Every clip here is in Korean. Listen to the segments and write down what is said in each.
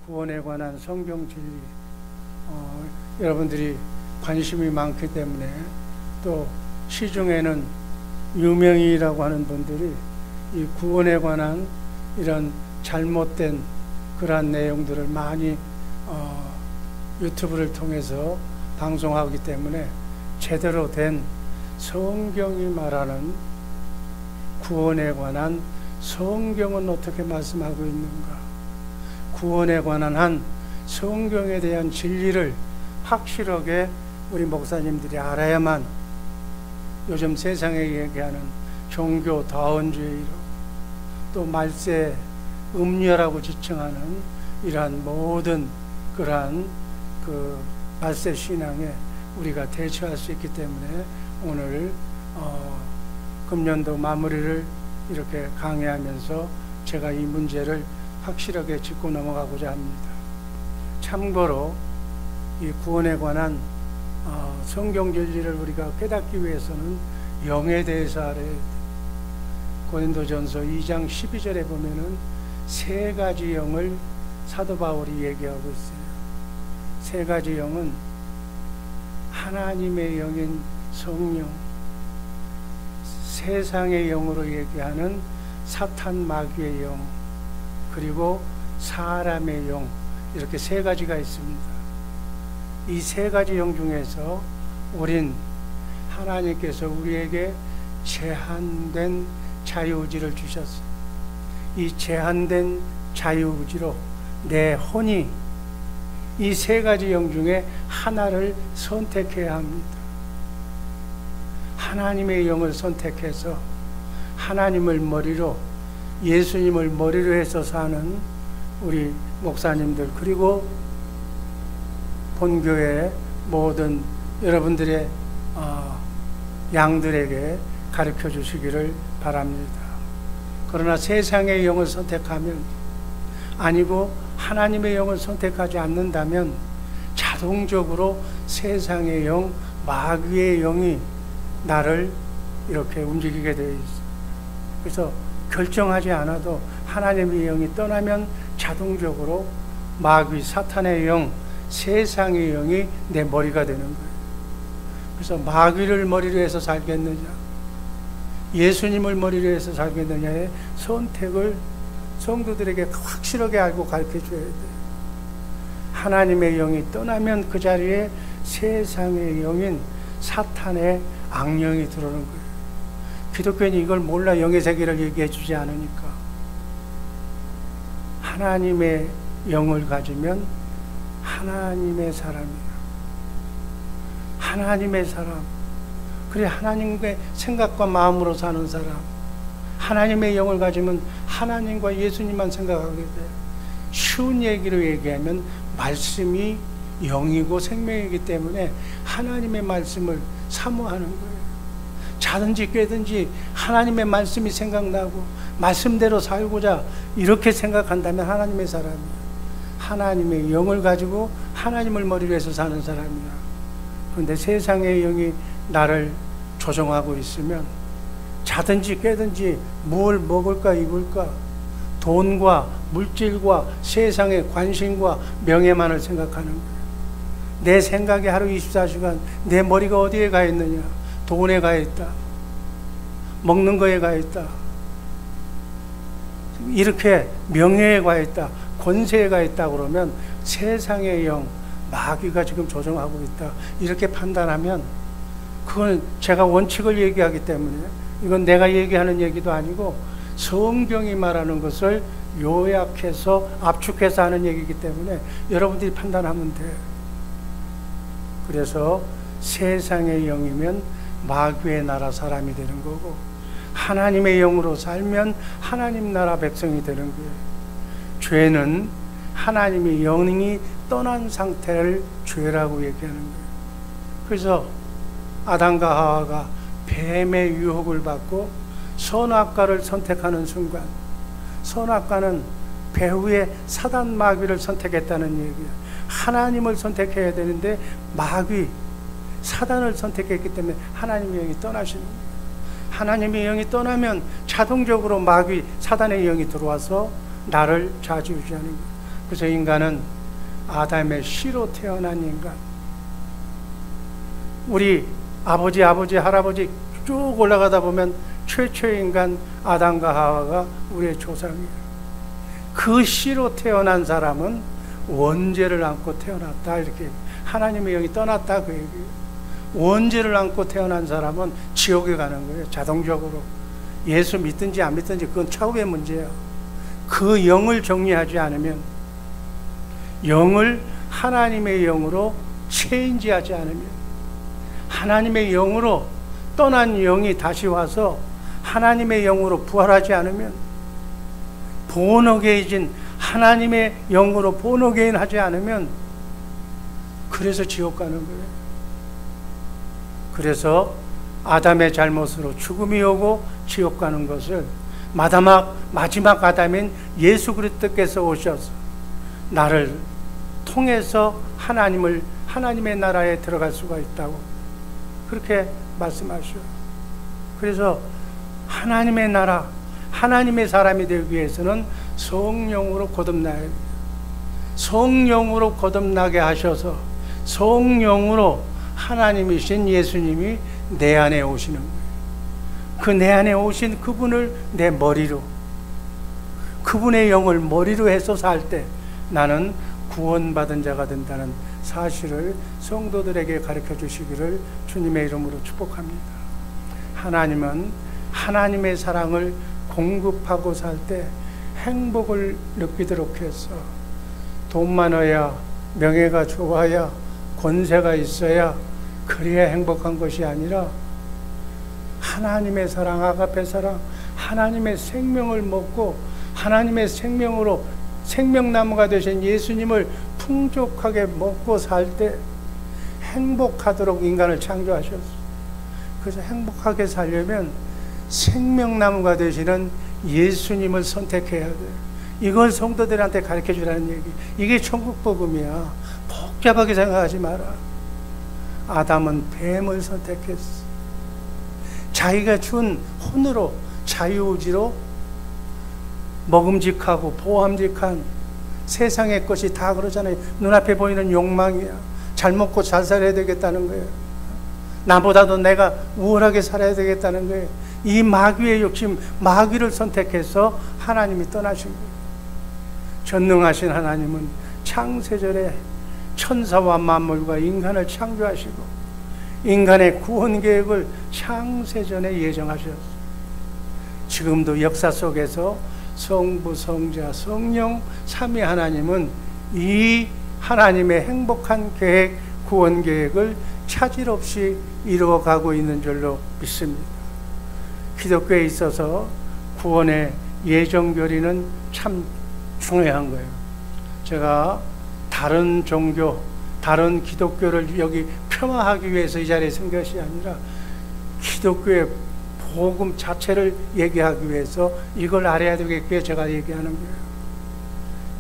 구원에 관한 성경 진리, 여러분들이 관심이 많기 때문에 또 시중에는 유명인이라고 하는 분들이 이 구원에 관한 이런 잘못된 그러한 내용들을 많이 유튜브를 통해서 방송하기 때문에 제대로 된 성경이 말하는 구원에 관한 성경은 어떻게 말씀하고 있는가, 구원에 관한 한 성경에 대한 진리를 확실하게 우리 목사님들이 알아야만 요즘 세상에 얘기하는 종교 다원주의로 또 말세 음녀라고 지칭하는 이러한 모든 그러한 그 말세 신앙에 우리가 대처할 수 있기 때문에 오늘 금년도 마무리를 이렇게 강의하면서 제가 이 문제를 확실하게 짚고 넘어가고자 합니다. 참고로 이 구원에 관한 성경 진리를 우리가 깨닫기 위해서는 영에 대해서 알아야 돼요. 고린도전서 2장 12절에 보면은 세 가지 영을 사도 바울이 얘기하고 있어요. 세 가지 영은 하나님의 영인 성령, 세상의 영으로 얘기하는 사탄 마귀의 영, 그리고 사람의 영, 이렇게 세 가지가 있습니다. 이 세 가지 영 중에서 우린 하나님께서 우리에게 제한된 자유의지를 주셨어요. 이 제한된 자유의지로 내 혼이 이 세 가지 영 중에 하나를 선택해야 합니다. 하나님의 영을 선택해서 하나님을 머리로, 예수님을 머리로 해서 사는 우리 목사님들, 그리고 본교회 모든 여러분들의 양들에게 가르쳐 주시기를 바랍니다. 그러나 세상의 영을 선택하면, 아니고 하나님의 영을 선택하지 않는다면 자동적으로 세상의 영, 마귀의 영이 나를 이렇게 움직이게 되어 있어요. 그래서 결정하지 않아도 하나님의 영이 떠나면 자동적으로 마귀, 사탄의 영, 세상의 영이 내 머리가 되는 거예요. 그래서 마귀를 머리로 해서 살겠느냐, 예수님을 머리로 해서 살겠느냐의 선택을 성도들에게 확실하게 알고 가르쳐 줘야 돼요. 하나님의 영이 떠나면 그 자리에 세상의 영인 사탄의 악령이 들어오는 거예요. 기독교인이 이걸 몰라 영의 세계를 얘기해 주지 않으니까. 하나님의 영을 가지면 하나님의 사람이에요. 하나님의 사람. 그래, 하나님의 생각과 마음으로 사는 사람. 하나님의 영을 가지면 하나님과 예수님만 생각하게 돼요. 쉬운 얘기로 얘기하면 말씀이 영이고 생명이기 때문에 하나님의 말씀을 사모하는 거예요. 자든지 깨든지 하나님의 말씀이 생각나고 말씀대로 살고자 이렇게 생각한다면 하나님의 사람이에요. 하나님의 영을 가지고 하나님을 머리로 해서 사는 사람이야. 그런데 세상의 영이 나를 조종하고 있으면 자든지 깨든지 뭘 먹을까 입을까, 돈과 물질과 세상의 관심과 명예만을 생각하는 거예요. 내 생각이 하루 24시간 내 머리가 어디에 가 있느냐, 돈에 가 있다, 먹는 거에 가 있다, 이렇게 명예에 가 있다, 권세에 가 있다 그러면 세상의 영, 마귀가 지금 조종하고 있다, 이렇게 판단하면 그건 제가 원칙을 얘기하기 때문에, 이건 내가 얘기하는 얘기도 아니고 성경이 말하는 것을 요약해서 압축해서 하는 얘기이기 때문에 여러분들이 판단하면 돼요. 그래서 세상의 영이면 마귀의 나라 사람이 되는 거고, 하나님의 영으로 살면 하나님 나라 백성이 되는 거예요. 죄는 하나님의 영이 떠난 상태를 죄라고 얘기하는 거예요. 그래서 아담과 하와가 뱀의 유혹을 받고 선악과를 선택하는 순간, 선악과는 배후에 사단 마귀를 선택했다는 얘기예요. 하나님을 선택해야 되는데 마귀, 사단을 선택했기 때문에 하나님의 영이 떠나시는 거예요. 하나님의 영이 떠나면 자동적으로 마귀, 사단의 영이 들어와서 나를 좌지우지하는 거예요. 그래서 인간은 아담의 씨로 태어난 인간. 우리 아버지, 할아버지 쭉 올라가다 보면 최초의 인간 아담과 하와가 우리의 조상이에요. 그 씨로 태어난 사람은 원죄를 안고 태어났다. 이렇게 하나님의 영이 떠났다 그 얘기예요. 원죄를 안고 태어난 사람은 지옥에 가는 거예요. 자동적으로. 예수 믿든지 안 믿든지 그건 차후의 문제예요. 그 영을 정리하지 않으면, 영을 하나님의 영으로 체인지하지 않으면, 하나님의 영으로 떠난 영이 다시 와서 하나님의 영으로 부활하지 않으면, 본어게인 하나님의 영으로 본어게인 하지 않으면, 그래서 지옥 가는 거예요. 그래서 아담의 잘못으로 죽음이 오고 지옥 가는 것을 마지막 아담인 예수 그리스도께서 오셔서 나를 통해서 하나님의 나라에 들어갈 수가 있다고 그렇게 말씀하셔요. 그래서 하나님의 나라, 하나님의 사람이 되기 위해서는 성령으로 거듭나야 돼요. 성령으로 거듭나게 하셔서 성령으로 하나님이신 예수님이 내 안에 오시는 거예요. 그 내 안에 오신 그분을 내 머리로, 그분의 영을 머리로 해서 살 때 나는 구원받은 자가 된다는 사실을 성도들에게 가르쳐 주시기를 주님의 이름으로 축복합니다. 하나님은 하나님의 사랑을 공급하고 살 때 행복을 느끼도록 해서 돈 많아야, 명예가 좋아야, 권세가 있어야 그래야 행복한 것이 아니라 하나님의 사랑, 아가페 사랑, 하나님의 생명을 먹고 하나님의 생명으로 생명나무가 되신 예수님을 풍족하게 먹고 살 때 행복하도록 인간을 창조하셨어요. 그래서 행복하게 살려면 생명나무가 되시는 예수님을 선택해야 돼요. 이걸 성도들한테 가르쳐 주라는 얘기. 이게 천국복음이야. 복잡하게 생각하지 마라. 아담은 뱀을 선택했어. 자기가 준 혼으로, 자유의지로 먹음직하고 보암직한 세상의 것이 다 그러잖아요. 눈앞에 보이는 욕망이야. 잘 먹고 잘 살아야 되겠다는 거예요. 나보다도 내가 우월하게 살아야 되겠다는 거예요. 이 마귀의 욕심, 마귀를 선택해서 하나님이 떠나신 거예요. 전능하신 하나님은 창세전에 천사와 만물과 인간을 창조하시고 인간의 구원 계획을 창세전에 예정하셨어요. 지금도 역사 속에서 성부, 성자, 성령 삼위 하나님은 이 하나님의 행복한 계획, 구원 계획을 차질 없이 이루어가고 있는 줄로 믿습니다. 기독교에 있어서 구원의 예정결의는 참 중요한 거예요. 제가 다른 종교, 다른 기독교를 여기 폄하하기 위해서 이 자리에 선 것이 아니라 기독교의 복음 자체를 얘기하기 위해서 이걸 알아야 되겠기에 제가 얘기하는 거예요.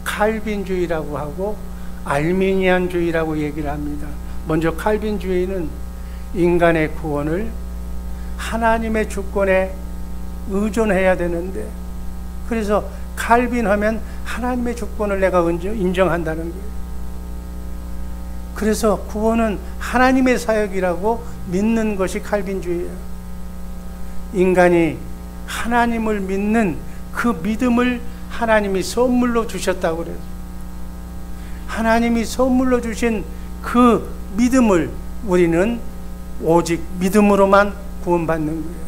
칼빈주의라고 하고 알미니안주의라고 얘기를 합니다. 먼저 칼빈주의는 인간의 구원을 하나님의 주권에 의존해야 되는데, 그래서 칼빈 하면 하나님의 주권을 내가 인정한다는 거예요. 그래서 구원은 하나님의 사역이라고 믿는 것이 칼빈주의예요. 인간이 하나님을 믿는 그 믿음을 하나님이 선물로 주셨다고 그래요. 하나님이 선물로 주신 그 믿음을 우리는 오직 믿음으로만 구원받는 거예요.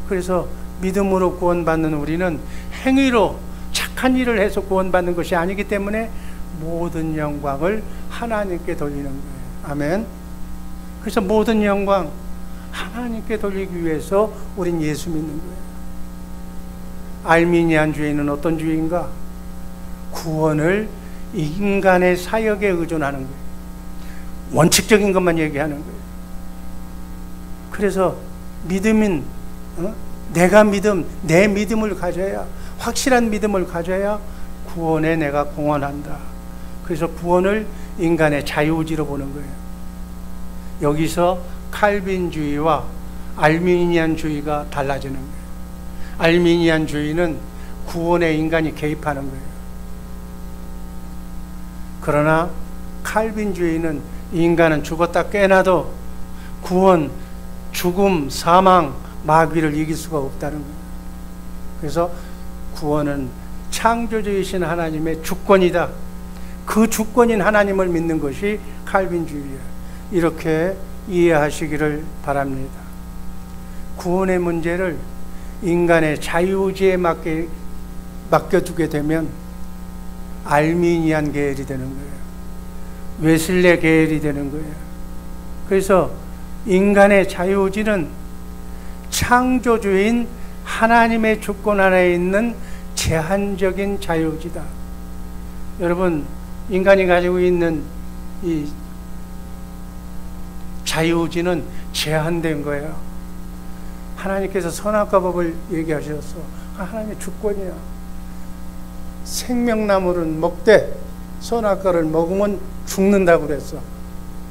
그래서 믿음으로 구원받는 우리는 행위로 착한 일을 해서 구원받는 것이 아니기 때문에 모든 영광을 하나님께 돌리는 거예요. 아멘. 그래서 모든 영광 하나님께 돌리기 위해서 우린 예수 믿는 거예요. 알미니안주의는 어떤 주의인가? 구원을 인간의 사역에 의존하는 거예요. 원칙적인 것만 얘기하는 거예요. 그래서 믿음인, 내가 내 믿음을 가져야, 확실한 믿음을 가져야 구원에 내가 공헌한다. 그래서 구원을 인간의 자유의지로 보는 거예요. 여기서 칼빈주의와 알미니안주의가 달라지는 거예요. 알미니안주의는 구원에 인간이 개입하는 거예요. 그러나 칼빈주의는 인간은 죽었다 깨나도 구원, 죽음, 사망, 마귀를 이길 수가 없다는 거예요. 그래서 구원은 창조주이신 하나님의 주권이다. 그 주권인 하나님을 믿는 것이 칼빈주의예요. 이렇게 이해하시기를 바랍니다. 구원의 문제를 인간의 자유의지에 맡겨두게 되면 알미니안 계열이 되는 거예요. 웨슬레 계열이 되는 거예요. 그래서 인간의 자유의지는 창조주인 하나님의 주권 안에 있는 제한적인 자유의지다. 여러분, 인간이 가지고 있는 이 자유의지는 제한된 거예요. 하나님께서 선악과 법을 얘기하셨어. 하나님의 주권이야. 생명나무는 먹되 선악과를 먹으면 죽는다고 그랬어.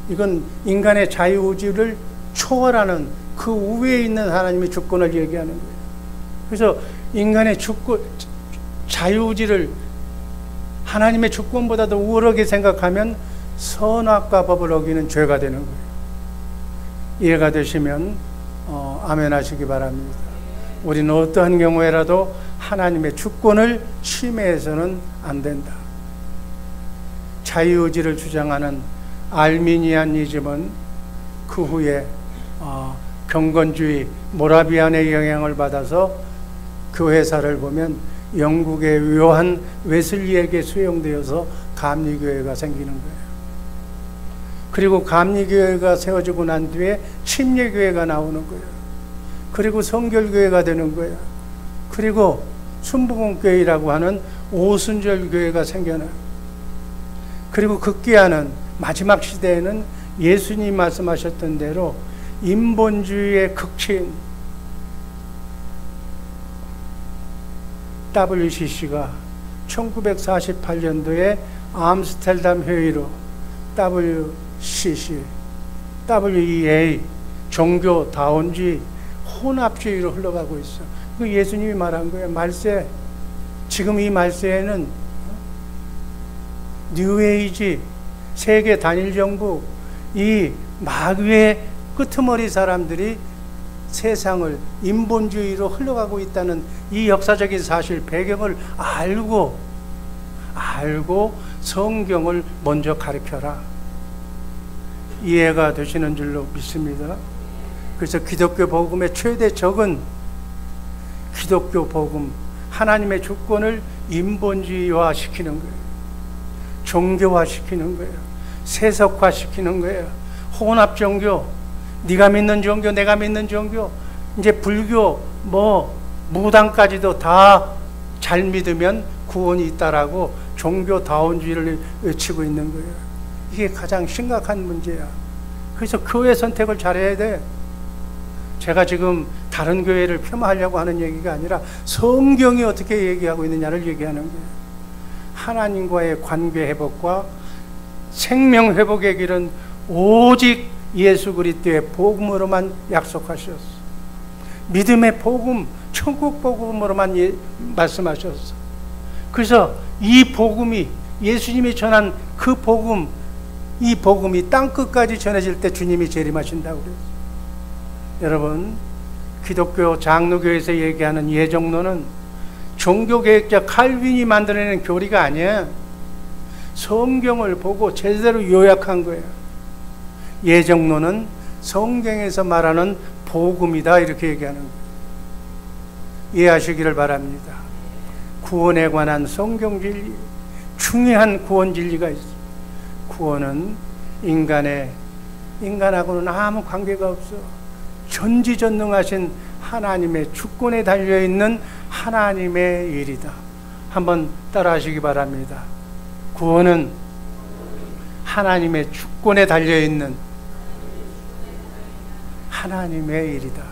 이건 인간의 자유의지를 초월하는 그 우위에 있는 하나님의 주권을 얘기하는 거예요. 그래서 인간의 주권, 자유의지를 하나님의 주권보다도 우월하게 생각하면 선악과 법을 어기는 죄가 되는 거예요. 이해가 되시면 아멘 하시기 바랍니다. 우리는 어떠한 경우에라도 하나님의 주권을 침해해서는 안 된다. 자유의지를 주장하는 알미니안이즘은 그 후에 경건주의 모라비안의 영향을 받아서 교회사를 보면 영국의 요한 웨슬리에게 수용되어서 감리교회가 생기는 거예요. 그리고 감리교회가 세워지고 난 뒤에 침례교회가 나오는 거예요. 그리고 성결교회가 되는 거예요. 그리고 순복음교회라고 하는 오순절교회가 생겨나요. 그리고 급기야는 마지막 시대에는 예수님 말씀하셨던 대로 인본주의의 극치인 WCC가 1948년도에 암스테르담 회의로 WCC, WEA, 종교다원주의, 혼합주의로 흘러가고 있어. 그 예수님이 말한 거예요. 말세, 지금 이 말세에는 뉴에이지, 세계 단일정부, 이 마귀의 끄트머리 사람들이 세상을 인본주의로 흘러가고 있다는 이 역사적인 사실, 배경을 알고 성경을 먼저 가르쳐라. 이해가 되시는 줄로 믿습니다. 그래서 기독교 복음의 최대 적은 기독교 복음, 하나님의 주권을 인본주의화 시키는 거예요. 종교화 시키는 거예요. 세속화 시키는 거예요. 혼합 종교, 네가 믿는 종교, 내가 믿는 종교, 이제 불교, 무당까지도 다 잘 믿으면 구원이 있다라고 종교다원주의를 외치고 있는 거예요. 이게 가장 심각한 문제야. 그래서 교회 선택을 잘해야 돼. 제가 지금 다른 교회를 폄하하려고 하는 얘기가 아니라 성경이 어떻게 얘기하고 있느냐를 얘기하는 거예요. 하나님과의 관계 회복과 생명 회복의 길은 오직 예수 그리스도의 복음으로만 약속하셨어. 믿음의 복음, 천국 복음으로만 말씀하셨어. 그래서 이 복음이, 예수님이 전한 그 복음, 이 복음이 땅끝까지 전해질 때 주님이 재림하신다고 그랬어요. 여러분, 기독교 장로교에서 얘기하는 예정론은 종교개혁자 칼빈이 만들어낸 교리가 아니에요. 성경을 보고 제대로 요약한 거예요. 예정론은 성경에서 말하는 복음이다, 이렇게 얘기하는 거예요. 이해하시기를 바랍니다. 구원에 관한 성경 진리, 중요한 구원 진리가 있어요. 구원은 인간하고는 아무 관계가 없어. 전지전능하신 하나님의 주권에 달려있는 하나님의 일이다. 한번 따라하시기 바랍니다. 구원은 하나님의 주권에 달려있는 하나님의 일이다.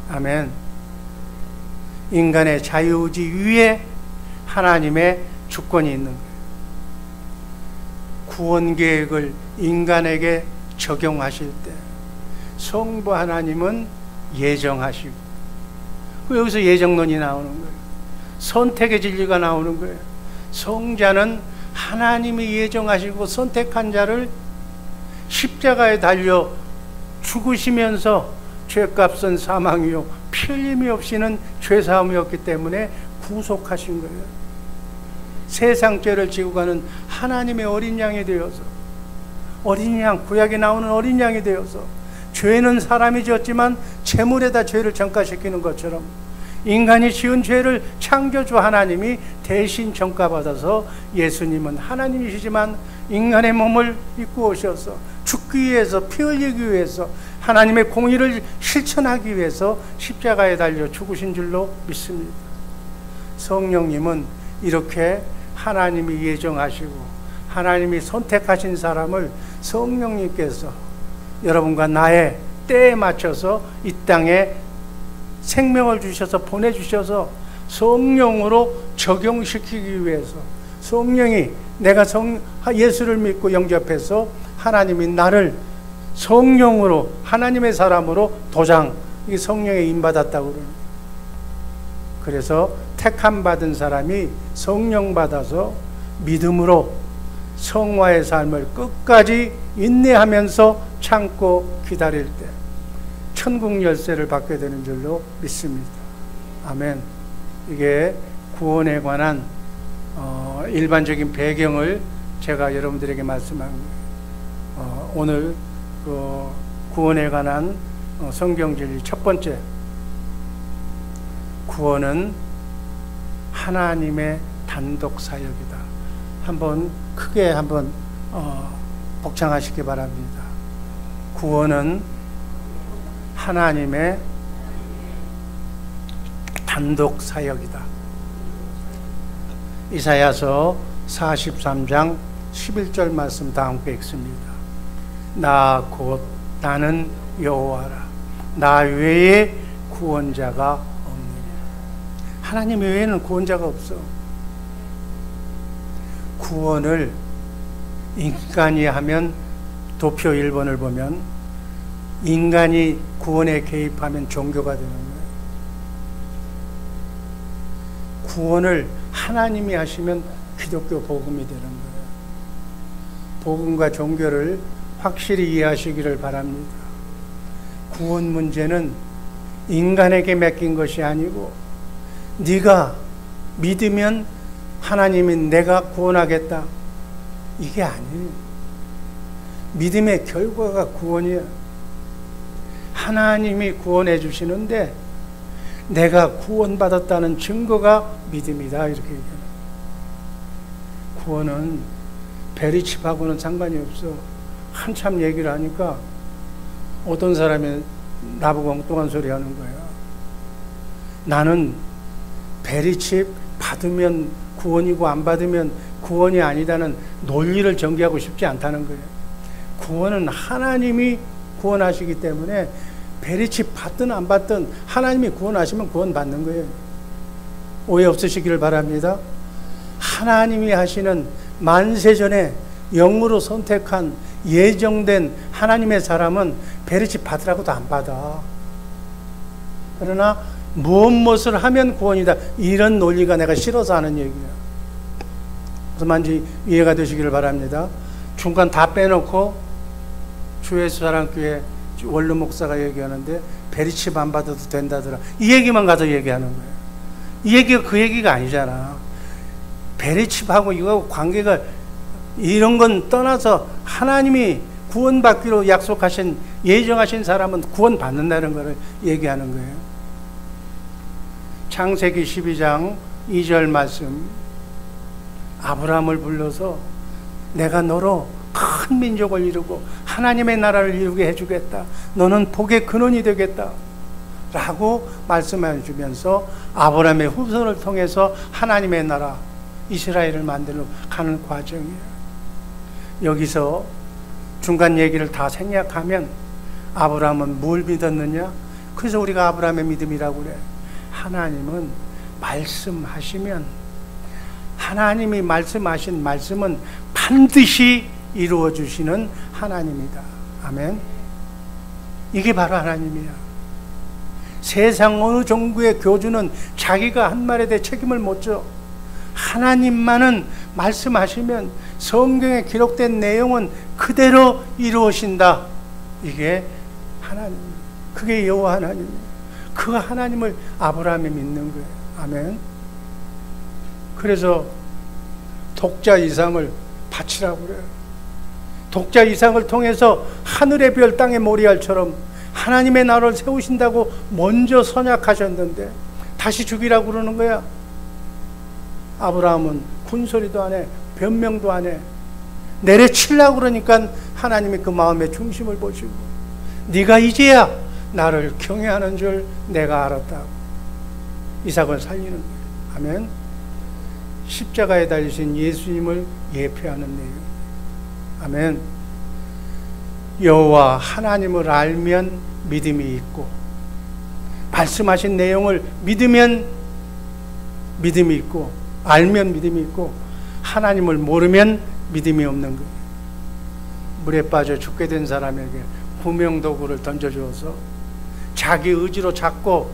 아멘. 인간의 자유의지 위에 하나님의 주권이 있는 거예요. 구원 계획을 인간에게 적용하실 때 성부 하나님은 예정하시고, 여기서 예정론이 나오는 거예요. 선택의 진리가 나오는 거예요. 성자는 하나님이 예정하시고 선택한 자를 십자가에 달려 죽으시면서 죄값은 사망이요 피 흘림이 없이는 죄사함이었기 때문에 구속하신 거예요. 세상 죄를 지고 가는 하나님의 어린 양이 되어서, 어린 양, 구약에 나오는 어린 양이 되어서, 죄는 사람이 지었지만 제물에다 죄를 전가시키는 것처럼 인간이 지은 죄를 창조주 하나님이 대신 전가받아서 예수님은 하나님이시지만 인간의 몸을 입고 오셔서 죽기 위해서, 피 흘리기 위해서, 하나님의 공의를 실천하기 위해서 십자가에 달려 죽으신 줄로 믿습니다. 성령님은 이렇게 하나님이 예정하시고 하나님이 선택하신 사람을 성령님께서 여러분과 나의 때에 맞춰서 이 땅에 생명을 주셔서 보내주셔서 성령으로 적용시키기 위해서, 성령이 내가 예수를 믿고 영접해서 하나님이 나를 성령으로, 하나님의 사람으로 도장, 이게 성령에 인받았다고 그래요. 그래서 택함 받은 사람이 성령 받아서 믿음으로 성화의 삶을 끝까지 인내하면서 참고 기다릴 때 천국 열쇠를 받게 되는 줄로 믿습니다. 아멘. 이게 구원에 관한 일반적인 배경을 제가 여러분들에게 말씀한 거예요. 오늘 그 구원에 관한 성경 진리 첫 번째, 구원은 하나님의 단독 사역이다. 한번 크게 한번 복창하시기 바랍니다. 구원은 하나님의 단독 사역이다. 이사야서 43장 11절 말씀 다 함께 읽습니다. 나 곧 나는 여호와라. 나 외에 구원자가 없느니라. 하나님 외에는 구원자가 없어. 구원을 인간이 하면 도표 1번을 보면 인간이 구원에 개입하면 종교가 되는 거예요. 구원을 하나님이 하시면 기독교 복음이 되는 거예요. 복음과 종교를 확실히 이해하시기를 바랍니다. 구원 문제는 인간에게 맡긴 것이 아니고 네가 믿으면 하나님이 내가 구원하겠다, 이게 아니에요. 믿음의 결과가 구원이야. 하나님이 구원해 주시는데 내가 구원받았다는 증거가 믿음이다, 이렇게 얘기해요. 구원은 베리칩하고는 상관이 없어. 한참 얘기를 하니까 어떤 사람이 나보고 엉뚱한 소리 하는 거야. 나는 베리칩 받으면 구원이고 안 받으면 구원이 아니다는 논리를 전개하고 싶지 않다는 거예요. 구원은 하나님이 구원하시기 때문에 베리칩 받든 안 받든 하나님이 구원하시면 구원받는 거예요. 오해 없으시기를 바랍니다. 하나님이 하시는 만세전에 영으로 선택한 예정된 하나님의 사람은 베리칩 받으라고도 안 받아. 그러나 무엇을 하면 구원이다, 이런 논리가 내가 싫어서 하는 얘기야. 그래서 이해가 되시기를 바랍니다. 중간 다 빼놓고 주예수사랑교회 원로 목사가 얘기하는데 베리칩 안 받아도 된다더라, 이 얘기만 가서 얘기하는 거예요. 이 얘기가 그 얘기가 아니잖아. 베리칩하고 이거하고 관계가, 이런 건 떠나서 하나님이 구원받기로 약속하신, 예정하신 사람은 구원받는다는 것을 얘기하는 거예요. 창세기 12장 2절 말씀, 아브라함을 불러서 내가 너로 큰 민족을 이루고 하나님의 나라를 이루게 해주겠다, 너는 복의 근원이 되겠다 라고 말씀해 주면서 아브라함의 후손을 통해서 하나님의 나라 이스라엘을 만들어 가는 과정이에요. 여기서 중간 얘기를 다 생략하면 아브라함은 뭘 믿었느냐? 그래서 우리가 아브라함의 믿음이라고 그래. 하나님은 말씀하시면, 하나님이 말씀하신 말씀은 반드시 이루어 주시는 하나님이다. 아멘. 이게 바로 하나님이야. 세상 어느 정부의 교주는 자기가 한 말에 대해 책임을 못 져. 하나님만은 말씀하시면 성경에 기록된 내용은 그대로 이루어진다. 이게 하나님, 그게 여호와 하나님. 그 하나님을 아브라함이 믿는 거예요. 아멘. 그래서 독자 이상을 바치라고 그래요. 독자 이상을 통해서 하늘의 별 땅의 모리알처럼 하나님의 나라를 세우신다고 먼저 선약하셨는데 다시 죽이라고 그러는 거야. 아브라함은 군소리도 안 해, 변명도 안 해. 내려치려고 그러니까 하나님이 그 마음의 중심을 보시고 네가 이제야 나를 경외하는 줄 내가 알았다고 이삭을 살리는 거예요. 아멘. 십자가에 달리신 예수님을 예표하는 내용. 아멘. 여호와 하나님을 알면 믿음이 있고 말씀하신 내용을 믿으면 믿음이 있고 알면 믿음이 있고 하나님을 모르면 믿음이 없는 거예요. 물에 빠져 죽게 된 사람에게 구명도구를 던져주어서 자기 의지로 잡고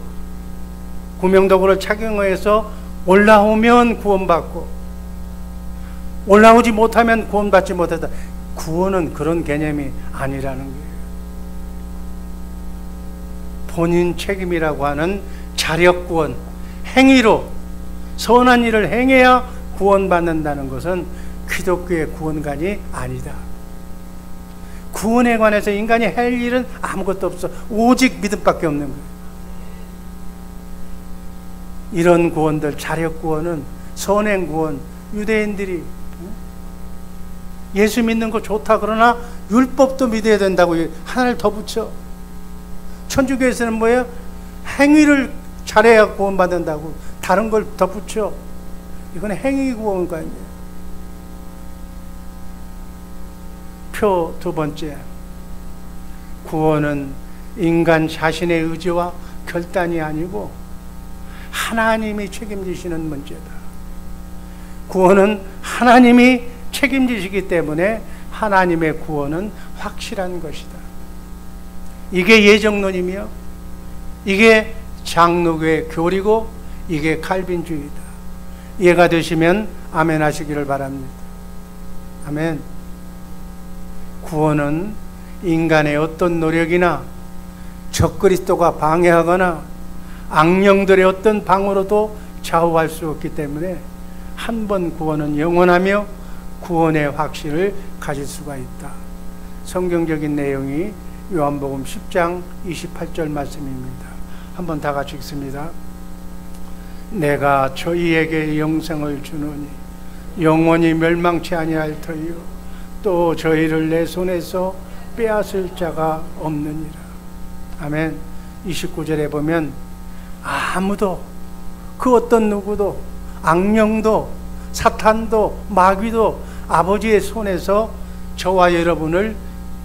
구명도구를 착용해서 올라오면 구원받고 올라오지 못하면 구원받지 못하다. 구원은 그런 개념이 아니라는 거예요. 본인 책임이라고 하는 자력구원, 행위로 선한 일을 행해야 구원받는다는 것은 기독교의 구원관이 아니다. 구원에 관해서 인간이 할 일은 아무것도 없어. 오직 믿음밖에 없는 거예요. 이런 구원들, 자력구원은 선행구원, 유대인들이 예수 믿는 거 좋다 그러나 율법도 믿어야 된다고 하나를 더 붙여. 천주교에서는 뭐예요? 행위를 잘해야 구원받는다고 다른 걸 더 붙여. 이건 행위구원관이에요. 표 두 번째, 구원은 인간 자신의 의지와 결단이 아니고 하나님이 책임지시는 문제다. 구원은 하나님이 책임지시기 때문에 하나님의 구원은 확실한 것이다. 이게 예정론이며 이게 장로교의 교리고 이게 칼빈주의다. 이해가 되시면 아멘 하시기를 바랍니다. 아멘. 구원은 인간의 어떤 노력이나 적그리스도가 방해하거나 악령들의 어떤 방어로도 좌우할 수 없기 때문에 한 번 구원은 영원하며 구원의 확신을 가질 수가 있다. 성경적인 내용이 요한복음 10장 28절 말씀입니다. 한번 다 같이 읽습니다. 내가 저희에게 영생을 주노니 영원히 멸망치 아니할 터이요 또 저희를 내 손에서 빼앗을 자가 없느니라. 아멘. 29절에 보면 아무도 그 어떤 누구도 악령도 사탄도 마귀도 아버지의 손에서 저와 여러분을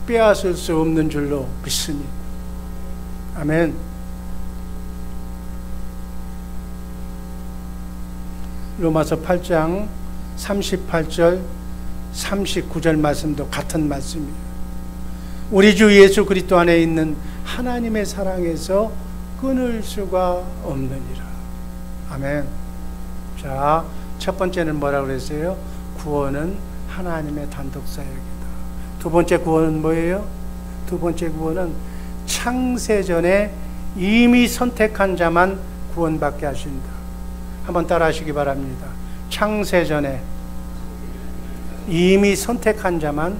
빼앗을 수 없는 줄로 믿습니다. 아멘. 로마서 8장 38절 39절 말씀도 같은 말씀이에요. 우리 주 예수 그리스도 안에 있는 하나님의 사랑에서 끊을 수가 없느니라. 아멘. 자, 첫 번째는 뭐라고 그랬어요? 구원은 하나님의 단독 사역이다. 두 번째 구원은 뭐예요? 두 번째 구원은 창세전에 이미 선택한 자만 구원받게 하신다. 한번 따라 하시기 바랍니다. 창세전에 이미 선택한 자만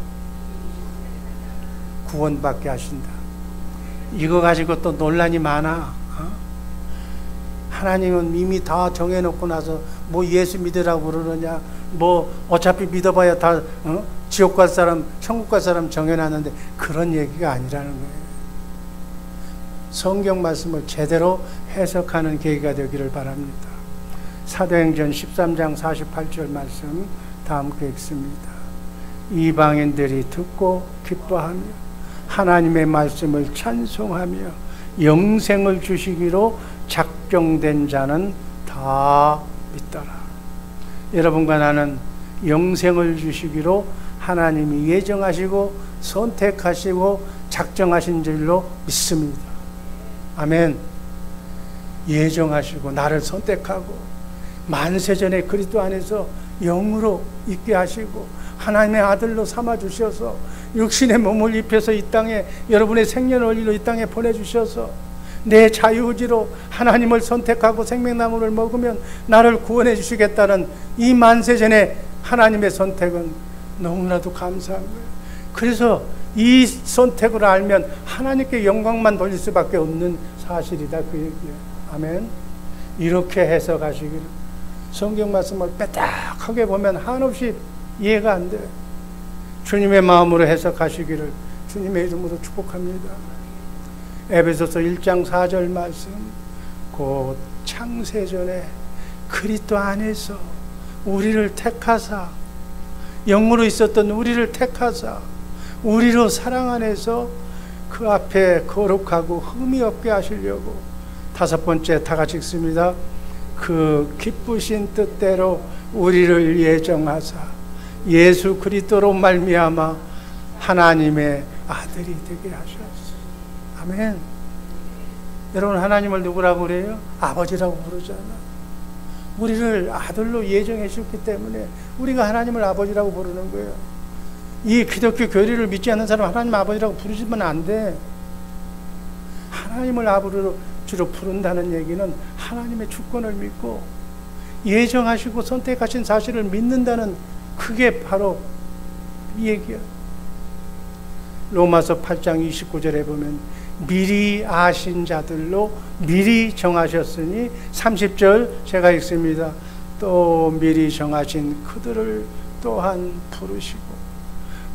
구원받게 하신다. 이거 가지고 또 논란이 많아. 하나님은 이미 다 정해놓고 나서 뭐 예수 믿으라고 그러느냐, 뭐 어차피 믿어봐야 다 지옥 갈 사람 천국 갈 사람 정해놨는데 그런 얘기가 아니라는 거예요. 성경 말씀을 제대로 해석하는 계기가 되기를 바랍니다. 사도행전 13장 48절 말씀 다 함께 읽습니다. 이방인들이 듣고 기뻐하며 하나님의 말씀을 찬송하며 영생을 주시기로 작정된 자는 다 믿더라. 여러분과 나는 영생을 주시기로 하나님이 예정하시고 선택하시고 작정하신 줄로 믿습니다. 아멘. 예정하시고 나를 선택하고 만세전에 그리스도 안에서 영으로 있게 하시고 하나님의 아들로 삼아주셔서 육신의 몸을 입혀서 이 땅에 여러분의 생년월일로 이 땅에 보내주셔서 내 자유의지로 하나님을 선택하고 생명나무를 먹으면 나를 구원해 주시겠다는 이 만세전에 하나님의 선택은 너무나도 감사한 거예요. 그래서 이 선택을 알면 하나님께 영광만 돌릴 수밖에 없는 사실이다, 그 얘기예요. 아멘. 이렇게 해석하시기를. 성경 말씀을 빼딱하게 보면 한없이 이해가 안 돼요. 주님의 마음으로 해석하시기를 주님의 이름으로 축복합니다. 에베소서 1장 4절 말씀, 곧 창세전에 그리스도 안에서 우리를 택하사, 영으로 있었던 우리를 택하사 우리로 사랑 안에서 그 앞에 거룩하고 흠이 없게 하시려고. 다섯 번째 다 같이 읽습니다. 그 기쁘신 뜻대로 우리를 예정하사 예수 그리스도로 말미암아 하나님의 아들이 되게 하셨어. 아멘. 여러분, 하나님을 누구라고 그래요? 아버지라고 부르잖아. 우리를 아들로 예정해 주셨기 때문에 우리가 하나님을 아버지라고 부르는 거예요. 이 기독교 교리를 믿지 않는 사람 하나님 아버지라고 부르시면 안 돼. 하나님을 아버지로 주로 부른다는 얘기는 하나님의 주권을 믿고 예정하시고 선택하신 사실을 믿는다는, 그게 바로 이 얘기야. 로마서 8장 29절에 보면 미리 아신 자들로 미리 정하셨으니, 30절 제가 읽습니다. 또 미리 정하신 그들을 또한 부르시고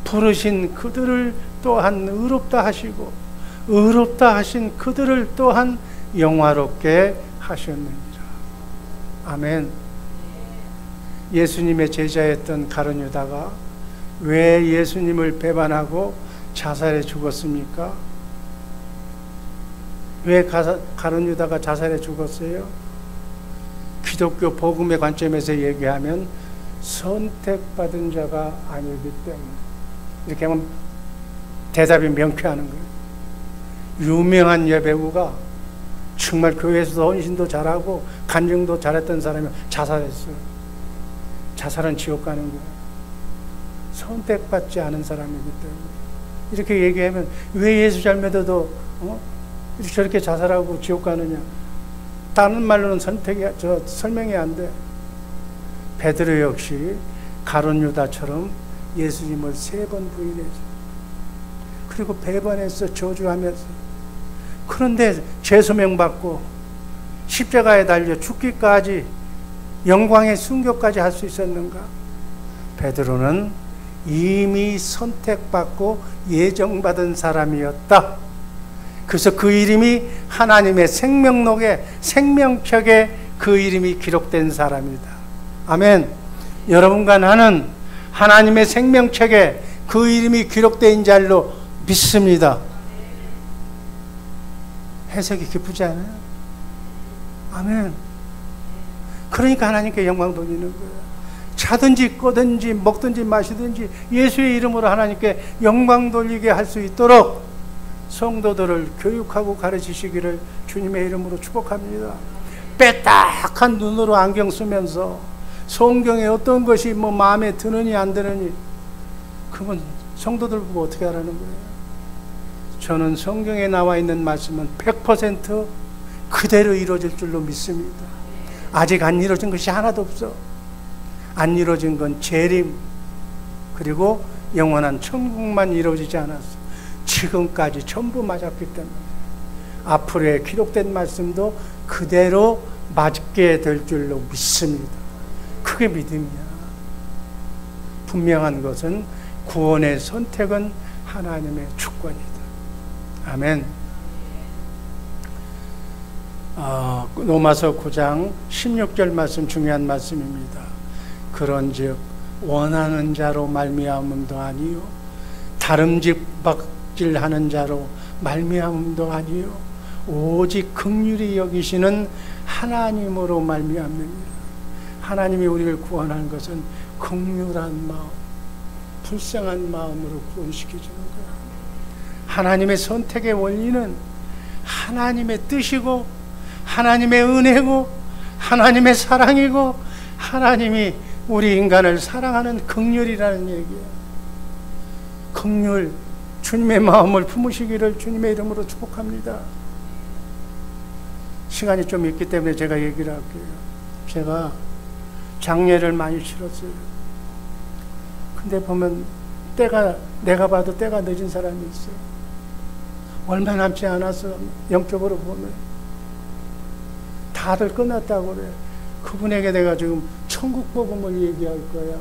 부르신 그들을 또한 의롭다 하시고 의롭다 하신 그들을 또한 영화롭게 하셨느니라. 아멘. 예수님의 제자였던 가룟 유다가 왜 예수님을 배반하고 자살해 죽었습니까? 왜 가룟 유다가 자살해 죽었어요? 기독교 복음의 관점에서 얘기하면 선택받은 자가 아니기 때문에. 이렇게 하면 대답이 명쾌하는 거예요. 유명한 여배우가 정말 교회에서도 헌신도 잘하고 간증도 잘했던 사람이 자살했어요. 자살은 지옥 가는 거예요. 선택받지 않은 사람이기 때문에. 이렇게 얘기하면 왜 예수 잘 믿어도 저렇게 자살하고 지옥 가느냐? 다른 말로는 설명이 안 돼. 베드로 역시 가룟 유다처럼 예수님을 3번 부인했어요. 그리고 배반해서 저주하면서. 그런데 죄소명 받고 십자가에 달려 죽기까지, 영광의 순교까지 할 수 있었는가? 베드로는 이미 선택받고 예정받은 사람이었다. 그래서 그 이름이 하나님의 생명록에, 생명책에 그 이름이 기록된 사람이다. 아멘. 여러분과 나는 하나님의 생명책에 그 이름이 기록된 자로 믿습니다. 해석이 기쁘지 않아요? 아멘. 그러니까 하나님께 영광 돌리는 거예요. 자든지 꺼든지 먹든지 마시든지 예수의 이름으로 하나님께 영광 돌리게 할 수 있도록 성도들을 교육하고 가르치시기를 주님의 이름으로 축복합니다. 빼딱한 눈으로 안경 쓰면서 성경에 어떤 것이 마음에 드느니 안 드느니, 그건 성도들 보고 어떻게 하라는 거예요? 저는 성경에 나와 있는 말씀은 100% 그대로 이루어질 줄로 믿습니다. 아직 안 이루어진 것이 하나도 없어. 안 이루어진 건 재림, 그리고 영원한 천국만 이루어지지 않았어. 지금까지 전부 맞았기 때문에 앞으로의 기록된 말씀도 그대로 맞게 될 줄로 믿습니다. 그게 믿음이야. 분명한 것은 구원의 선택은 하나님의 주권이다. 아멘. 로마서 9장 16절 말씀 중요한 말씀입니다. 그런즉 원하는 자로 말미암음도 아니요 다름질박질하는 자로 말미암음도 아니요 오직 긍휼히 여기시는 하나님으로 말미암느니라. 하나님이 우리를 구원하는 것은 긍휼한 마음, 불쌍한 마음으로 구원시켜주는 거예요. 하나님의 선택의 원리는 하나님의 뜻이고 하나님의 은혜고 하나님의 사랑이고 하나님이 우리 인간을 사랑하는 긍휼이라는 얘기예요. 긍휼, 주님의 마음을 품으시기를 주님의 이름으로 축복합니다. 시간이 좀 있기 때문에 제가 얘기를 할게요. 제가 장례를 많이 치렀어요. 근데 보면 내가 봐도 때가 늦은 사람이 있어요. 얼마 남지 않아서 영적으로 보면 다들 끝났다고 그래. 그분에게 내가 지금 천국 복음을 얘기할 거야.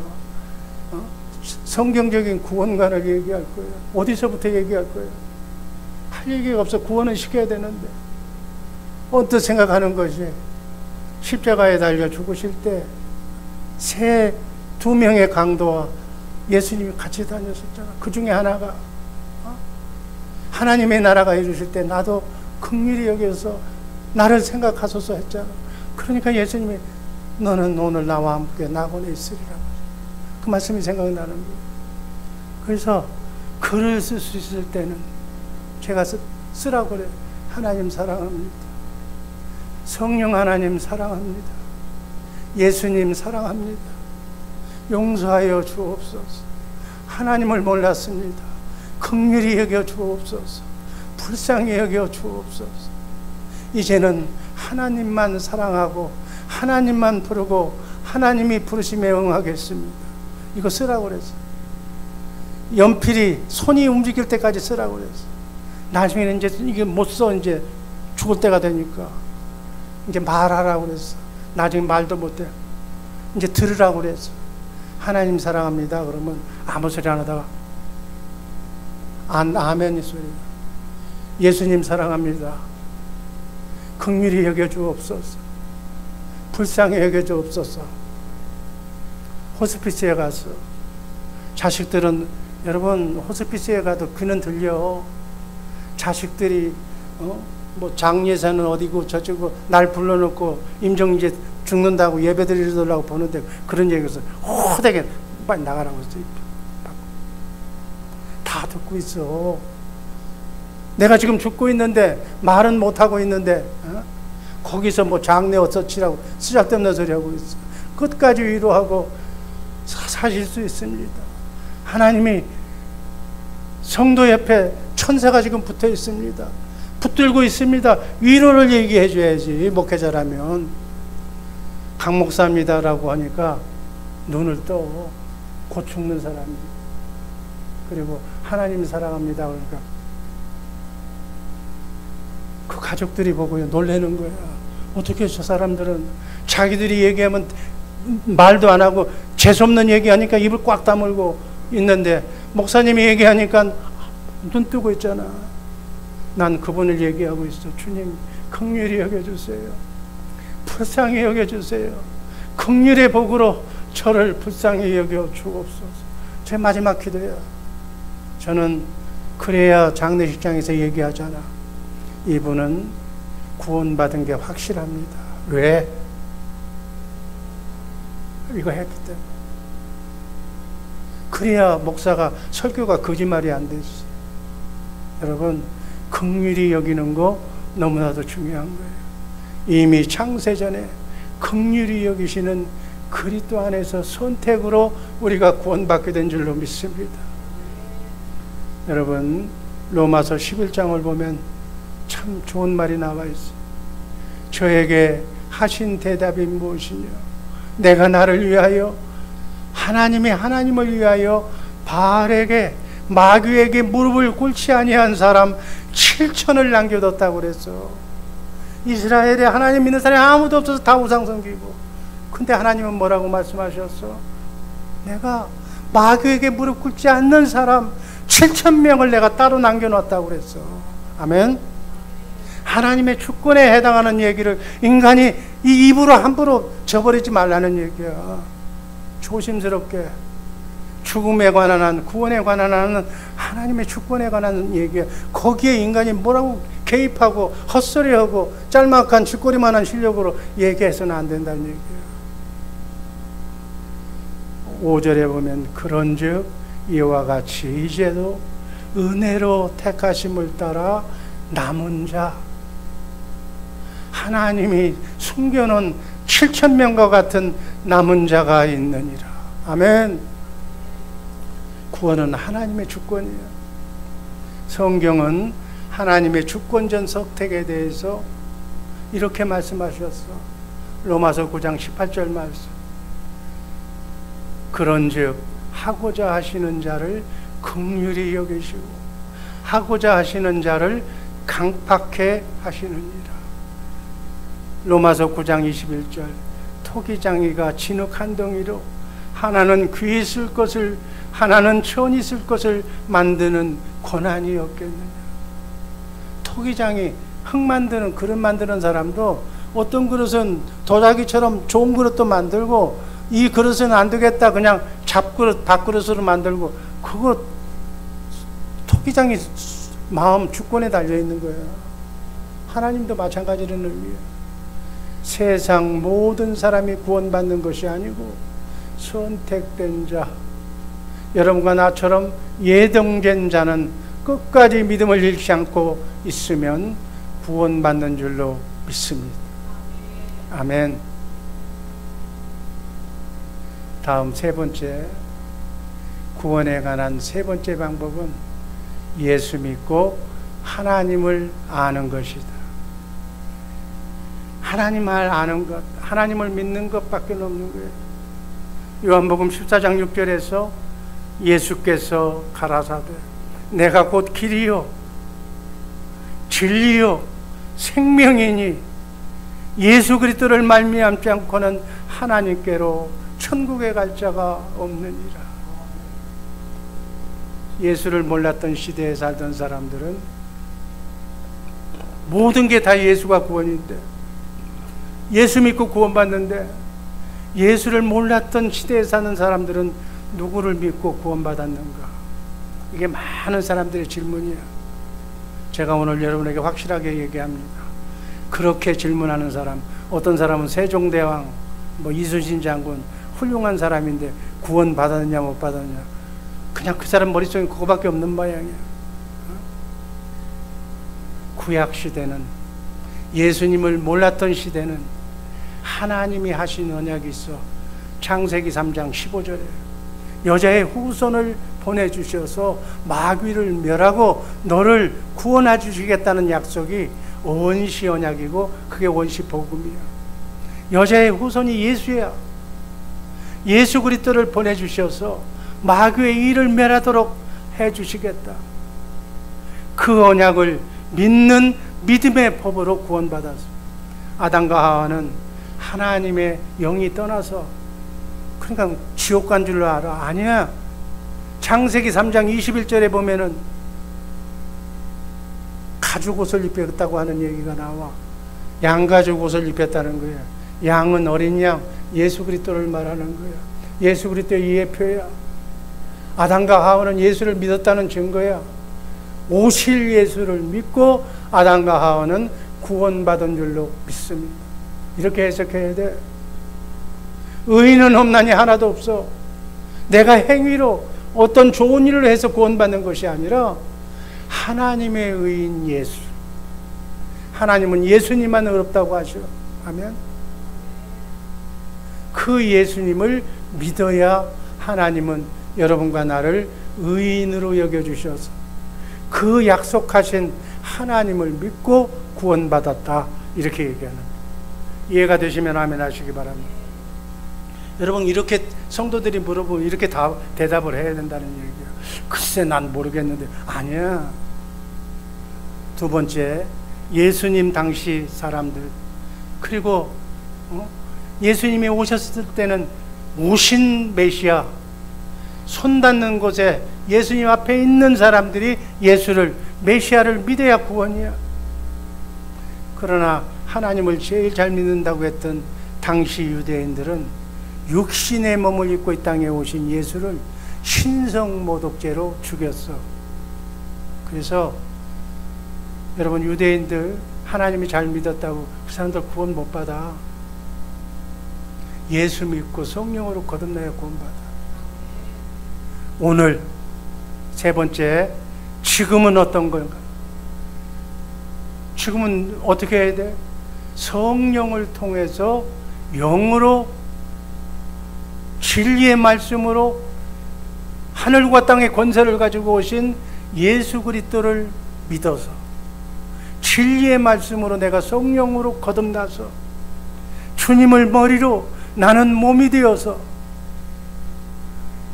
성경적인 구원관을 얘기할 거야. 어디서부터 얘기할 거야? 할 얘기가 없어. 구원은 시켜야 되는데. 언뜻 생각하는 것이 십자가에 달려 죽으실 때 두 명의 강도와 예수님이 같이 다녔었잖아. 그 중에 하나가 하나님의 나라가 이루실 때 나도 긍휼히 여겨서 나를 생각하소서 했잖아. 그러니까 예수님이 너는 오늘 나와 함께 낙원에 있으리라. 그 말씀이 생각나는 거예요. 그래서 글을 쓸 수 있을 때는 제가 쓰라고 그래요. 하나님 사랑합니다. 성령 하나님 사랑합니다. 예수님 사랑합니다. 용서하여 주옵소서. 하나님을 몰랐습니다. 긍휼히 여겨 주옵소서. 불쌍히 여겨 주옵소서. 이제는 하나님만 사랑하고 하나님만 부르고 하나님이 부르심에 응하겠습니다. 이거 쓰라고 그랬어. 연필이 손이 움직일 때까지 쓰라고 그랬어. 나중에는 이제 이게 못 써. 이제 죽을 때가 되니까 이제 말하라고 그랬어. 나중에 말도 못해. 이제 들으라고 그랬어. 하나님 사랑합니다. 그러면 아무 소리 안 하다가 아멘이 소리가. 예수님 사랑합니다. 긍휼히 여겨 주옵소서. 불쌍히 여겨 주옵소서. 호스피스에 가서 자식들은 여러분 호스피스에 가도 귀는 들려. 자식들이 뭐 장례사는 어디고 저쪽고 날 불러놓고 임종이제 죽는다고 예배 드리려고 보는데 그런 얘기에서 호되게 빨리 나가라고 했어. 다 듣고 있어. 내가 지금 죽고 있는데 말은 못하고 있는데 거기서 뭐 장례 어쩌치라고 쓰잘데없는 소리 하고 있어. 끝까지 위로하고 사실 수 있습니다. 하나님이 성도 옆에 천사가 지금 붙어 있습니다. 붙들고 있습니다. 위로를 얘기해 줘야지. 목회자라면. 강 목사입니다라고 하니까 눈을 떠. 곧 죽는 사람이. 그리고 하나님 사랑합니다. 그러니까 그 가족들이 보고 놀라는 거야. 어떻게 저 사람들은 자기들이 얘기하면 말도 안 하고 재수없는 얘기하니까 입을 꽉 다물고 있는데 목사님이 얘기하니까 눈 뜨고 있잖아. 난 그분을 얘기하고 있어. 주님 긍휼히 여겨주세요. 불쌍히 여겨주세요. 긍휼의 복으로 저를 불쌍히 여겨 주옵소서. 제 마지막 기도야. 저는 그래야 장례식장에서 얘기하잖아. 이분은 구원받은 게 확실합니다. 왜? 이거 했기 때문에. 그래야 목사가 설교가 거짓말이 안 되지. 여러분 긍휼히 여기는 거 너무나도 중요한 거예요. 이미 창세전에 긍휼히 여기시는 그리스도 안에서 선택으로 우리가 구원받게 된 줄로 믿습니다. 여러분 로마서 11장을 보면 참 좋은 말이 나와 있어요. 저에게 하신 대답이 무엇이냐? 내가 나를 위하여 하나님이 하나님을 위하여 바알에게 마귀에게 무릎을 꿇지 아니한 사람 7천을 남겨뒀다고 그랬어. 이스라엘에 하나님 믿는 사람이 아무도 없어서 다 우상 섬기고. 근데 하나님은 뭐라고 말씀하셨어? 내가 마귀에게 무릎 꿇지 않는 사람 7,000명을 내가 따로 남겨놨다고 그랬어. 아멘. 하나님의 주권에 해당하는 얘기를 인간이 이 입으로 함부로 저버리지 말라는 얘기야. 조심스럽게 죽음에 관한 구원에 관한 하나님의 주권에 관한 얘기야. 거기에 인간이 뭐라고 개입하고 헛소리하고 짤막한 쥐꼬리만한 실력으로 얘기해서는 안 된다는 얘기야. 5절에 보면 그런즉 이와 같이 이제도 은혜로 택하심을 따라 남은 자, 하나님이 숨겨놓은 7,000명과 같은 남은 자가 있느니라. 아멘. 구원은 하나님의 주권이에요. 성경은 하나님의 주권적 선택에 대해서 이렇게 말씀하셨어. 로마서 9장 18절 말씀. 그런즉 하고자 하시는 자를 긍휼히 여기시고 하고자 하시는 자를 강팍해 하시느니라. 로마서 9장 21절. 토기장이가 진흙 한 덩이로 하나는 귀 있을 것을 하나는 천 있을 것을 만드는 권한이 없겠느냐. 토기장이 흙 만드는 그릇 만드는 사람도 어떤 그릇은 도자기처럼 좋은 그릇도 만들고 이 그릇은 안 되겠다 그냥 잡그릇 밥그릇으로 만들고 그거 토기장이 마음 주권에 달려있는 거예요. 하나님도 마찬가지라는 의미예요. 세상 모든 사람이 구원받는 것이 아니고 선택된 자, 여러분과 나처럼 예정된 자는 끝까지 믿음을 잃지 않고 있으면 구원받는 줄로 믿습니다. 아멘. 다음 세 번째, 구원에 관한 세 번째 방법은 예수 믿고 하나님을 아는 것이다. 하나님을 아는 것, 하나님을 믿는 것밖에 없는 거예요. 요한복음 14장 6절에서 예수께서 가라사대 내가 곧 길이요 진리요 생명이니 예수 그리스도를 말미암지 않고는 하나님께로 천국에 갈 자가 없느니라. 예수를 몰랐던 시대에 살던 사람들은 모든 게 다 예수가 구원인데, 예수 믿고 구원받는데, 예수를 몰랐던 시대에 사는 사람들은 누구를 믿고 구원받았는가? 이게 많은 사람들의 질문이에요. 제가 오늘 여러분에게 확실하게 얘기합니다. 그렇게 질문하는 사람, 어떤 사람은 세종대왕, 이순신 장군 훌륭한 사람인데 구원 받았느냐 못 받았느냐, 그냥 그 사람 머릿속에 그거밖에 없는 모양이에요. 구약 시대는, 예수님을 몰랐던 시대는 하나님이 하신 언약이 있어. 창세기 3장 15절에 여자의 후손을 보내주셔서 마귀를 멸하고 너를 구원해 주시겠다는 약속이 원시 언약이고 그게 원시 복음이야. 여자의 후손이 예수야. 예수 그리스도를 보내주셔서 마귀의 일을 멸하도록 해주시겠다. 그 언약을 믿는 믿음의 법으로 구원받았어. 아담과 하와는 하나님의 영이 떠나서, 그러니까 지옥 간 줄 알아. 아니야. 창세기 3장 21절에 보면은 가죽 옷을 입혔다고 하는 얘기가 나와. 양가죽 옷을 입혔다는 거야. 양은 어린 양, 예수 그리스도를 말하는 거야. 예수 그리스도의 예표야. 아담과 하와는 예수를 믿었다는 증거야. 오실 예수를 믿고 아담과 하와는 구원받은 줄로 믿습니다. 이렇게 해석해야 돼. 의인은 없나니 하나도 없어. 내가 행위로 어떤 좋은 일을 해서 구원받는 것이 아니라 하나님의 의인 예수. 하나님은 예수님만 의롭다고 하셔. 아멘. 그 예수님을 믿어야 하나님은 여러분과 나를 의인으로 여겨주셔서 그 약속하신 하나님을 믿고 구원받았다. 이렇게 얘기하는 거예요. 이해가 되시면 아멘 하시기 바랍니다. 여러분, 이렇게 성도들이 물어보면 이렇게 대답을 해야 된다는 얘기예요. 글쎄 난 모르겠는데. 아니야. 두 번째, 예수님 당시 사람들, 그리고 예수님이 오셨을 때는 오신 메시아, 손 닿는 곳에 예수님 앞에 있는 사람들이 예수를, 메시아를 믿어야 구원이야. 그러나 하나님을 제일 잘 믿는다고 했던 당시 유대인들은 육신의 몸을 입고 이 땅에 오신 예수를 신성모독죄로 죽였어. 그래서 여러분, 유대인들 하나님이 잘 믿었다고 그 사람들 구원 못 받아. 예수 믿고 성령으로 거듭나야 구원받아. 오늘 세 번째, 지금은 어떤 건가? 지금은 어떻게 해야 돼? 성령을 통해서 영으로 진리의 말씀으로 하늘과 땅의 권세를 가지고 오신 예수 그리스도를 믿어서 진리의 말씀으로 내가 성령으로 거듭나서 주님을 머리로 나는 몸이 되어서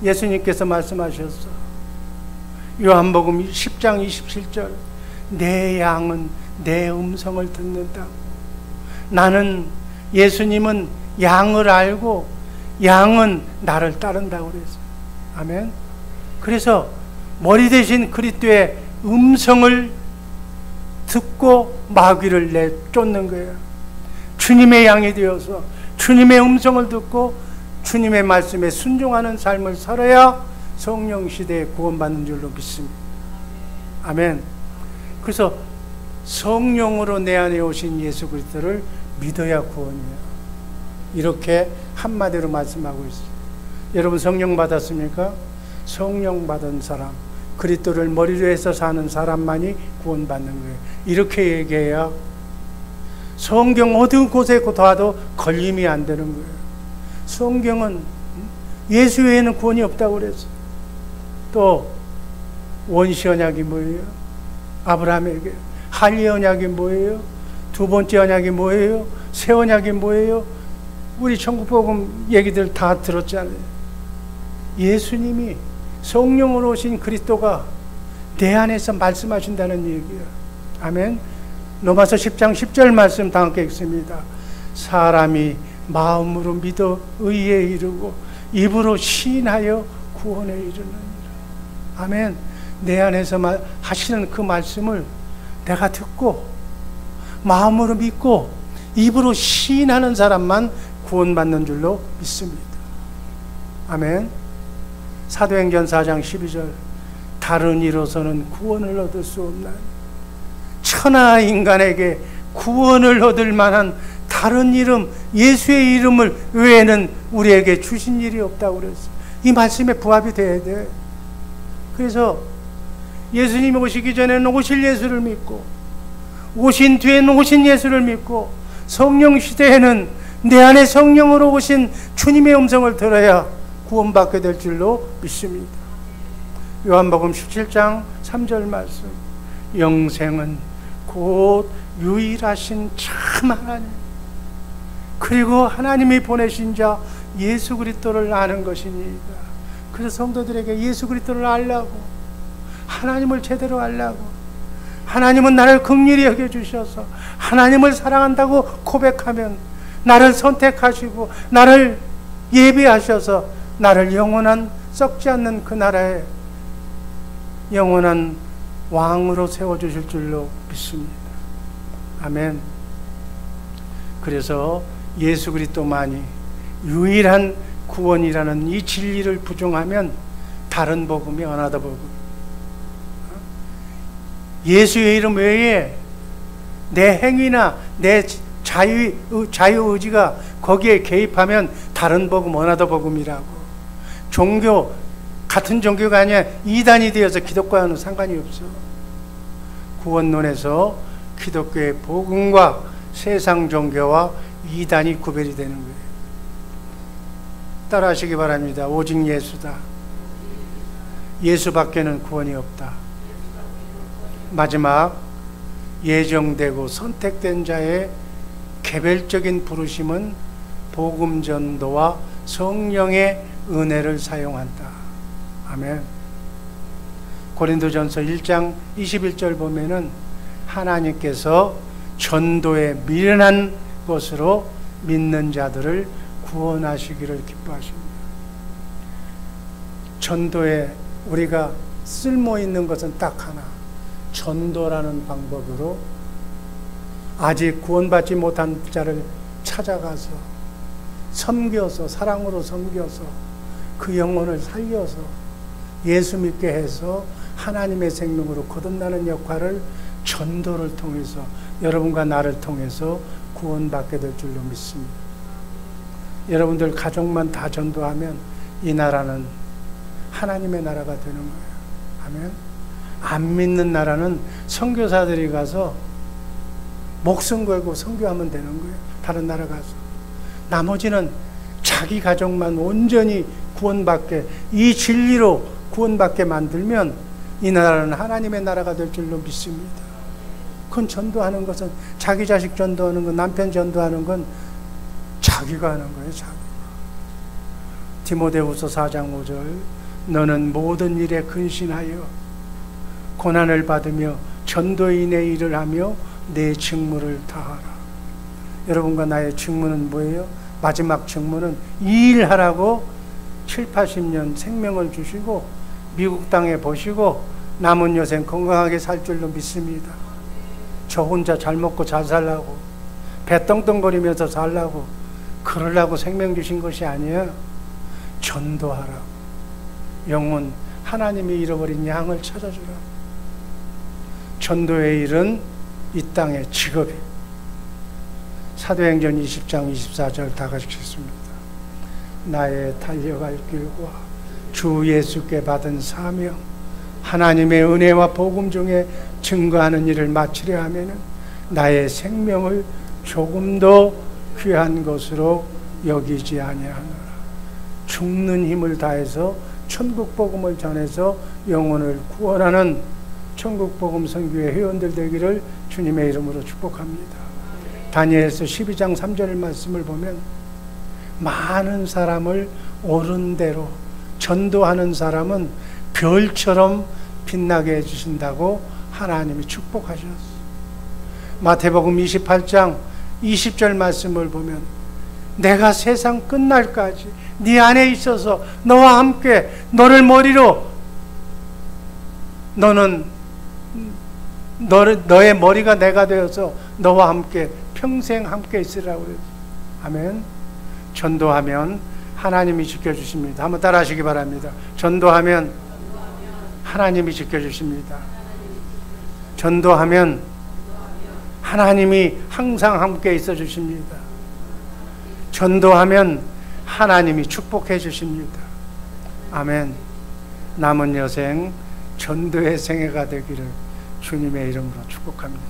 예수님께서 말씀하셨어. 요한복음 10장 27절 내 양은 내 음성을 듣는다고. 나는 예수님은 양을 알고 양은 나를 따른다고 그랬어요. 아멘. 그래서 머리 대신 그리스도의 음성을 듣고 마귀를 내쫓는 거예요. 주님의 양이 되어서 주님의 음성을 듣고 주님의 말씀에 순종하는 삶을 살아야 성령 시대에 구원받는 줄로 믿습니다. 아멘. 그래서 성령으로 내 안에 오신 예수 그리스도를 믿어야 구원이에요. 이렇게 한마디로 말씀하고 있어요. 여러분 성령 받았습니까? 성령 받은 사람, 그리스도를 머리로 해서 사는 사람만이 구원받는 거예요. 이렇게 얘기해야 성경 어느 곳에 둬도 걸림이 안 되는 거예요. 성경은 예수 외에는 구원이 없다고 그랬어요. 또 원시 언약이 뭐예요? 아브라함에게. 할례 언약이 뭐예요? 두 번째 언약이 뭐예요? 새 언약이 뭐예요? 우리 천국복음 얘기들 다 들었잖아요. 예수님이 성령으로 오신 그리스도가 내 안에서 말씀하신다는 얘기예요. 아멘. 로마서 10장 10절 말씀 다 함께 읽습니다. 사람이 마음으로 믿어 의에 이르고 입으로 시인하여 구원에 이르느니라. 아멘. 내 안에서 하시는 그 말씀을 내가 듣고 마음으로 믿고 입으로 시인하는 사람만 구원받는 줄로 믿습니다. 아멘. 사도행전 4장 12절 다른 이로서는 구원을 얻을 수 없나니 천하 인간에게 구원을 얻을 만한 다른 이름 예수의 이름을 외에는 우리에게 주신 일이 없다고 그랬어요. 이 말씀에 부합이 돼야 돼. 그래서 예수님이 오시기 전에는 오실 예수를 믿고 오신 뒤에는 오신 예수를 믿고 성령 시대에는 내 안에 성령으로 오신 주님의 음성을 들어야 구원받게 될 줄로 믿습니다. 요한복음 17장 3절 말씀 영생은 곧 유일하신 참 하나님 그리고 하나님이 보내신 자 예수 그리스도를 아는 것이니이다. 그래서 성도들에게 예수 그리스도를 알라고 하나님을 제대로 알라고 하나님은 나를 긍휼히 여겨주셔서 하나님을 사랑한다고 고백하면 나를 선택하시고 나를 예비하셔서 나를 영원한 썩지 않는 그 나라에 영원한 왕으로 세워주실 줄로 믿습니다. 아멘. 그래서 예수 그리스도만이 유일한 구원이라는 이 진리를 부정하면 다른 복음이 어나더 복음. 예수의 이름 외에 내 행위나 내 자유의지가 거기에 개입하면 다른 복음, 어나더 복음이라고. 종교, 같은 종교가 아니야 이단이 되어서 기독교와는 상관이 없어. 구원론에서 기독교의 복음과 세상 종교와 이단이 구별이 되는 거예요. 따라하시기 바랍니다. 오직 예수다. 예수밖에는 구원이 없다. 마지막 예정되고 선택된 자의 개별적인 부르심은 복음 전도와 성령의 은혜를 사용한다. 아멘. 고린도전서 1장 21절 보면은 하나님께서 전도에 미련한 것으로 믿는 자들을 구원하시기를 기뻐하십니다. 전도에 우리가 쓸모 있는 것은 딱 하나. 전도라는 방법으로 아직 구원받지 못한 자를 찾아가서 섬겨서 사랑으로 섬겨서 그 영혼을 살려서 예수 믿게 해서 하나님의 생명으로 거듭나는 역할을 전도를 통해서 여러분과 나를 통해서 구원받게 될 줄로 믿습니다. 여러분들 가족만 다 전도하면 이 나라는 하나님의 나라가 되는 거예요. 아멘. 안 믿는 나라는 선교사들이 가서 목숨 걸고 선교하면 되는 거예요. 다른 나라 가서. 나머지는 자기 가족만 온전히 구원받게, 이 진리로 구원받게 만들면 이 나라는 하나님의 나라가 될 줄로 믿습니다. 그건 전도하는 것은, 자기 자식 전도하는 건, 남편 전도하는 건 자기가 하는 거예요. 자기가. 디모데후서 4장 5절, 너는 모든 일에 근신하여 고난을 받으며 전도인의 일을 하며 내 직무를 다하라. 여러분과 나의 직무는 뭐예요? 마지막 직무는 이 일 하라고 7, 80년 생명을 주시고 미국 땅에 보시고 남은 여생 건강하게 살 줄로 믿습니다. 저 혼자 잘 먹고 잘 살라고, 배 떵떵거리면서 살라고, 그러려고 생명 주신 것이 아니에요. 전도하라고. 영혼, 하나님이 잃어버린 양을 찾아주라고. 전도의 일은 이 땅의 직업이에요. 사도행전 20장 24절 다 같이 읽습니다. 나의 달려갈 길과 주 예수께 받은 사명, 하나님의 은혜와 복음 중에 증거하는 일을 마치려 하면은 나의 생명을 조금도 귀한 것으로 여기지 아니하노라. 죽는 힘을 다해서 천국 복음을 전해서 영혼을 구원하는 천국 복음 선교의 회원들 되기를 주님의 이름으로 축복합니다. 다니엘서 12장 3절 말씀을 보면 많은 사람을 옳은 대로 전도하는 사람은 별처럼 빛나게 해주신다고 하나님이 축복하셨어요. 마태복음 28장 20절 말씀을 보면 내가 세상 끝날까지 네 안에 있어서 너와 함께 너를 머리로, 너의 머리가 내가 되어서 너와 함께 평생 함께 있으라고 그랬어요. 아멘. 전도하면 하나님이 지켜주십니다. 한번 따라 하시기 바랍니다. 전도하면 하나님이 지켜주십니다. 전도하면 하나님이 항상 함께 있어 주십니다. 전도하면 하나님이 축복해 주십니다. 아멘. 남은 여생 전도의 생애가 되기를 주님의 이름으로 축복합니다.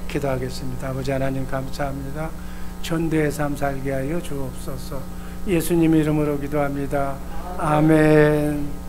기도하겠습니다. 아버지 하나님 감사합니다. 전도의 삶 살게 하여 주옵소서. 예수님 이름으로 기도합니다. 아멘.